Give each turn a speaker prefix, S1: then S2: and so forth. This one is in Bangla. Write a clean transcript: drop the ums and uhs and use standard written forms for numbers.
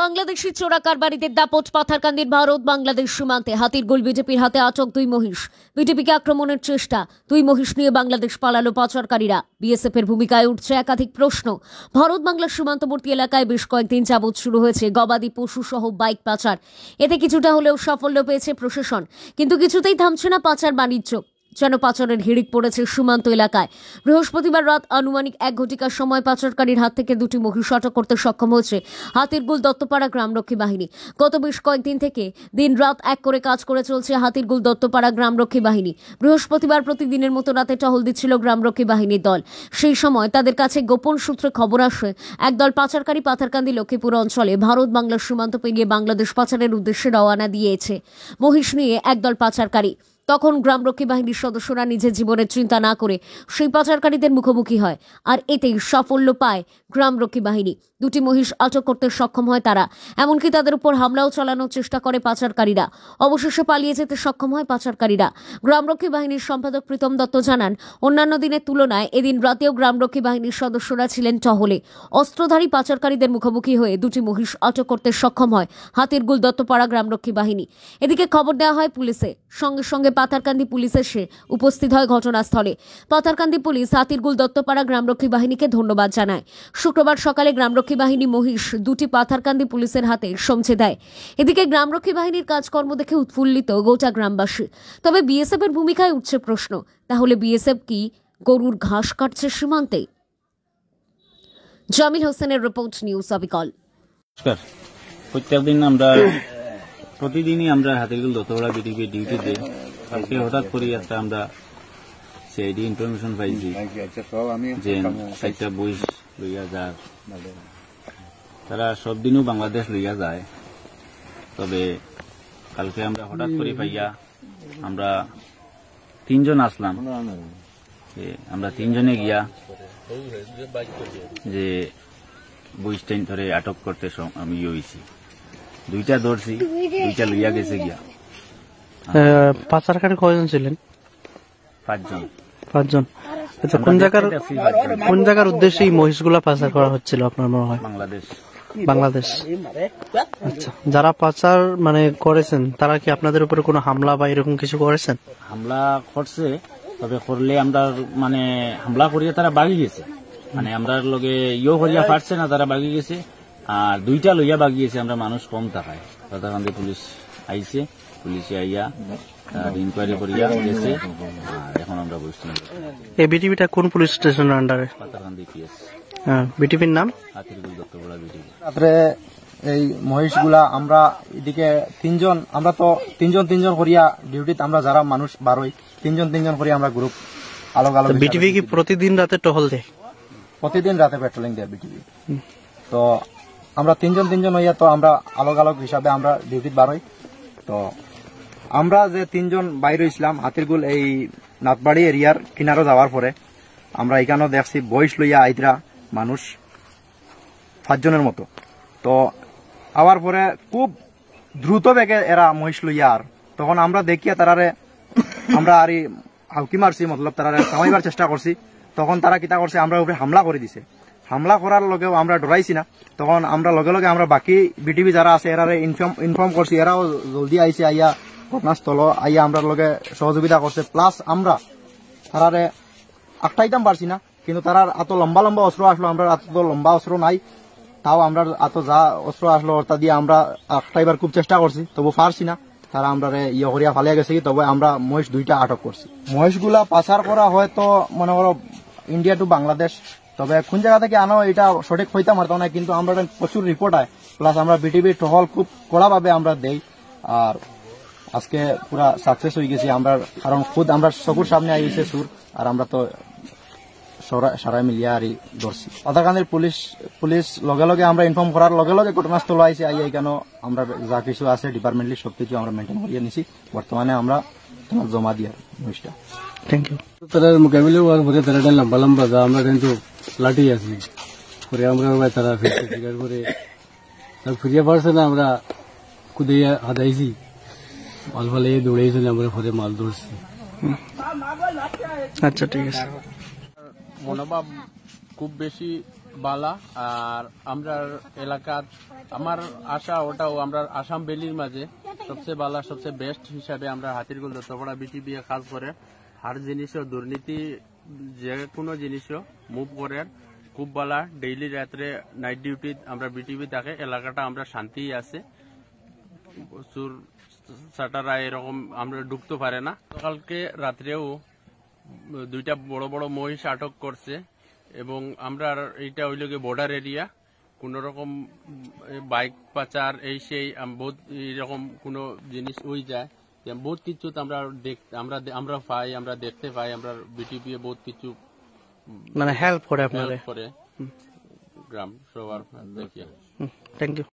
S1: বাংলাদেশি চোরা কারবারিদের দাপট পাথারকান্দির ভারত বাংলাদেশ সীমান্তে হাতির গোল বিজেপির হাতে আটক দুই মহিষ। বিজেপিকে আক্রমণের চেষ্টা, দুই মহিষ নিয়ে বাংলাদেশ পালালো পাচারকারীরা। বিএসএফ এর ভূমিকায় উঠছে একাধিক প্রশ্ন। ভারত বাংলার সীমান্তবর্তী এলাকায় বেশ কয়েকদিন যাবৎ শুরু হয়েছে গবাদি পশু সহ বাইক পাচার। এতে কিছুটা হলেও সাফল্য পেয়েছে প্রশাসন, কিন্তু কিছুতেই থামছে না পাচার বাণিজ্য। যেন পাচারের হিড়িক পড়েছে সীমান্ত এলাকায়। বৃহস্পতিবার রাত আনুমানিক 1 ঘটিকার সময় পাচারকারীর হাত থেকে দুটি মহিষ আটক করতে সক্ষম হয়েছে হাতিরগুল দত্তপাড়া গ্রামরক্ষী বাহিনী। গত বেশ কয়েকদিন থেকে দিন রাত এক করে কাজ করে চলছে হাতিরগুল দত্তপাড়া গ্রামরক্ষী বাহিনী। বৃহস্পতিবার প্রতিদিনের মতো রাতে টহল দিচ্ছিল গ্রামরক্ষী বাহিনীর দল। সেই সময় তাদের কাছে গোপন সূত্রে খবর আসে একদল পাচারকারী পাথারকান্দি লক্ষ্মীপুর অঞ্চলে ভারত বাংলার সীমান্ত পেরিয়ে বাংলাদেশ পাচারের উদ্দেশ্যে রওনা দিয়েছে মহিষ নিয়ে একদল পাচারকারী। তখন গ্রামরক্ষী বাহিনীর সদস্যরা নিজের জীবনের চিন্তা না করে সেই পাচারকারীদের মুখোমুখি হয়, আর এতেই সাফল্য পায় গ্রামরক্ষী বাহিনী। দুটি মহিষ আটক করতে সক্ষম হয় তারা। এমনকি তাদের উপর হামলাও চালানোর চেষ্টা করে পাচারকারীরা। অবশেষে পালিয়ে যেতে সক্ষম হয় পাচারকারীরা। গ্রামরক্ষী বাহিনীর সম্পাদক প্রীতম দত্ত জানান, অন্যান্য দিনের তুলনায় এদিন রাতেও গ্রামরক্ষী বাহিনীর সদস্যরা ছিলেন টহলে। অস্ত্রধারী পাচারকারীদের মুখোমুখি হয়ে দুটি মহিষ আটক করতে সক্ষম হয় হাতিরগুল দত্তপাড়া গ্রামরক্ষী বাহিনী। এদিকে খবর দেওয়া হয় পুলিশে। সঙ্গে সঙ্গে পাথারকান্দি পুলিশ এসে উপস্থিত হয় ঘটনাস্থলে। পাথারকান্দি পুলিশ হাতিরগুল দত্তপাড়া গ্রামরক্ষী বাহিনীকে ধন্যবাদ জানায়। শুক্রবার সকালে গ্রামরক্ষী বাহিনী মহিষ দুটি পাথারকান্দি পুলিশের হাতে সমঝে দেয়। এদিকে গ্রামরক্ষী বাহিনীর কাজকর্ম দেখে উৎফুল্লিত গোটা গ্রামবাসী। তবে বিএসএফ এর ভূমিকায় উঠছে প্রশ্ন, তাহলে বিএসএফ কি গরুর ঘাস কাটছে সীমান্তে? জামিল হোসেনের রিপোর্ট, নিউজ অবিকল।
S2: প্রতিদিনই আমরা হাতিরগুল দত্তপাড়া বিডিপি ডিউটি দিই। কালকে হঠাৎ করে একটা আমরা সিআইডি ইনফরমেশন পাইছি যে 4টা বইস লইয়া যায়। তারা সব দিনও বাংলাদেশ লইয়া যায়। তবে কালকে আমরা হঠাৎ করে পাইয়া আমরা 3 জন আসলাম। আমরা 3 জনে গিয়া যে বইসটাইন ধরে আটক করতে আমি হয়েছি। 2টা ধরছি, 2টা লইয়া গেছে গিয়া।
S3: পাচারকারী কয়জন ছিলেন?
S2: 5 জন।
S3: 5 জন। আচ্ছা, কোন জায়গার উদ্দেশ্যে এই মহিষগুলা পাচার করা হচ্ছিল আপনার মনে হয়? বাংলাদেশ। আচ্ছা, যারা পাচার করেছেন তারা কি আপনাদের উপরে কোনো হামলা বা এরকম কিছু করেছেন?
S2: হামলা করছে, তবে করলে আমরা হামলা করিয়া তারা বাগি গেছে। আমরা লগে করিয়া পারছে না, তারা বাগি গেছে। আর 2টা লইয়া বাগি গেছে। আমরা মানুষ কম থাকায় পাথারকান্দি পুলিশ আইছে, পুলিশে আইয়া ইনকোয়ারি করিয়া গেছে। এখন আমরা বসছি।
S3: এই বিটিভিটা কোন পুলিশ স্টেশনের আন্ডারে?
S2: পাথারকান্দি পিএস।
S3: বিটিভির নাম
S2: হাতিরগুল দত্তপাড়া বিটিভি।
S4: রাত্রে এই মহিষগুলা আমরা এদিকে 3 জন, আমরা তো 3 জন করিয়া ডিউটিতে আমরা যারা মানুষ বারোই 3 জন করিয়া আমরা গ্রুপ আলোক
S3: বিটিভি কি প্রতিদিন রাতে টহল দেয়?
S4: প্রতিদিন রাতে পেট্রোলিং দেয় বিটিভি। তো আমরা 3 জন হইয়া তো আমরা আলোক হিসাবে আমরা ডিউটিতে বারোই। তো আমরা যে 3 জন বাইরে ইসলাম হাতিরগুল এই নাথবাড়ি এরিয়ার কিনারো যাওয়ার পরে আমরা এখানেও দেখছি বয়স লইয়া আইতরা মানুষ 5 জনের মতো। তো আবার পরে খুব দ্রুত বেগে এরা মহিষ লইয়া, আর তখন আমরা দেখিয়া তারারে আমরা আর হাউকি মারছি, মতলব তারারে থামাইবার চেষ্টা করছি। তখন তারা কিতা করছে, আমরা উপরে হামলা করে দিছে। হামলা করার লগেও আমরা ডরাইছি না। তখন আমরা লগে লগে আমরা বাকি বিটিভি যারা আছে এরারে ইনফর্ম করছি। এরাও জলদি আইছে, আইয়া ঘটনাস্থল আইয়া আমরা লগে সহযোগিতা করছে। প্লাস আমরা তারারে আটটাইতাম পারছি না, কিন্তু তারার এত লম্বা অস্ত্র আসলো। আমরা এত লম্বা অস্ত্র নাই, তাও আমরা এত যা অস্ত্র আসলো ওটা দিয়ে আমরা আটটাইবার খুব চেষ্টা করছি, তবু পারছি না। তারা আমরা করিয়া ফালিয়া গেছে, তবে আমরা মহিষ 2টা আটক করছি। মহিষগুলা পাচার করা হয়তো মনে করো ইন্ডিয়া টু বাংলাদেশ, তবে কোন জায়গা থেকে আনো এটা সঠিক হইতে পারতাম না। কিন্তু আমরা প্রচুর রিপোর্ট হয়, প্লাস আমরা বিটিভি টহল খুব কড়াভাবে আমরা দেই। আর আজকে পুরা সাকসেস হয়ে গেছি আমরা, কারণ খুদ আমরা চকুর সামনে আইছে সুর, আর আমরা তো সারাই মিলিয়া আর ধরছি। পাথারকান্দির পুলিশ লগে লগে আমরা ইনফর্ম করার লগে লগে ঘটনাস্থল আইছে। আইয়া কেন আমরা যা কিছু আছে ডিপার্টমেন্টলি সবকিছু আমরা মেনটেন করিয়ে নিছি। বর্তমানে আমরা জমা দিয়া মহিষটা।
S3: Thank you.
S5: তারা মোকাবিলা হওয়ার পরে তারা লম্বা যা আমরা কিন্তু লাঠি আছি পরে আমরা তারা শিকার করে ফিরিয়ে পারছে না। আমরা কুদাইয়া হাতাইছি, মাল ফালে দৌড়াইছি, আমরা পরে মাল ধরছি।
S3: আচ্ছা, ঠিক আছে।
S6: মনোভাব খুব বেশি বালা। আর আমরা এলাকার আমার আশা ওটাও আমরা আসাম ভ্যালির মাঝে সবচেয়ে বালা সবচেয়ে বেস্ট হিসাবে আমরা হাতিরগুল দত্তপাড়া বিটিপি কাজ করে হার জিনিসও দুর্নীতি যে কোনো জিনিসও মুভ করে খুব বালা। ডেইলি রাত্রে নাইট ডিউটি আমরা বিটিপি থাকে, এলাকাটা আমরা শান্তি আছে, প্রচুর সাটারা এরকম আমরা ঢুকতে পারে না। কালকে রাত্রেও 2টা বড় বড় মহিষ আটক করছে এবং আমরা এইটা হইল গিয়ে বর্ডার এরিয়া, কোন রকম বাইক পাচার এই সেই বহুত এইরকম কোন জিনিস হয়ে যায়, বহুত কিছু আমরা পাই, আমরা দেখতে পাই, আমরা বিটিপি বহুত কিছু
S3: মানে হেল্প করে আপনাদের।
S6: করে গ্রাম সবার দেখিয়া।
S3: Thank you.